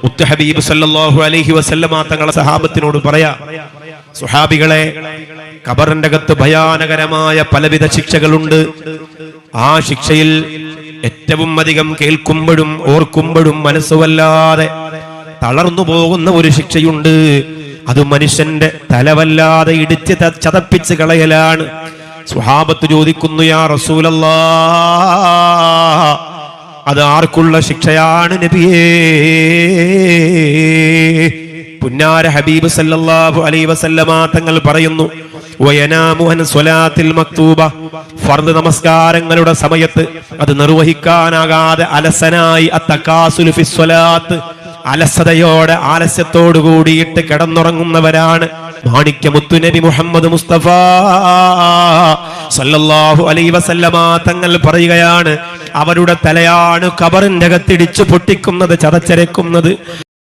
മുത്ത് ഹബീബ് സല്ലല്ലാഹു അലൈഹി വസല്ലമ തങ്ങളെ സഹാബത്തിനോട് പറയാ, സുഹാബികളെ, ഖബറിന്റെ അകത്ത് ഭയാനകരമായ പലവിധ ശിക്ഷകളുണ്ട്. ആ ശിക്ഷയിൽ ഏറ്റവും അധികം കേൾക്കുമ്പോഴും ഓർക്കുമ്പോഴും മനസ്സുവല്ലാതെ തളർന്നു പോകുന്ന ഒരു ശിക്ഷയുണ്ട്. അത് മനുഷ്യന്റെ തലവല്ലാതെ ഇടിച്ച് ചതപ്പിച്ച് കളയലാണ്. സ്വഹാബത്ത് ചോദിക്കുന്നു, യാ റസൂലല്ലാഹ്, അത് ആർക്കുള്ള ശിക്ഷയാണ് നബിയേ? പുന്നാര ഹബീബ് സല്ലല്ലാഹു അലൈഹി വസല്ലമ തങ്ങൾ പറയുന്നു, വയനാമു അൻ സ്വലാത്തിൽ മക്തൂബ, ഫർദ് നമസ്കാരങ്ങളുടെ സമയത്ത് അത് നിർവഹിക്കാനാകാതെ അലസനായി അത്തകാസുലു ഫി സ്വലാത്ത്, അലസതയോടെ ആലസ്യത്തോടു കൂടിയിട്ട് കിടന്നുറങ്ങുന്നവരാണ്. മാണിക്യമുത്തു നബി മുഹമ്മദ് മുസ്തഫ സല്ലല്ലാഹു അലൈഹി വസല്ലമ തങ്ങൾ പറയുകയാണ്, അവരുടെ തലയാണ് ഖബറിന്റെ അകത്തിടിച്ചു പൊട്ടിക്കുന്നത്, ചതച്ചരക്കുന്നത്.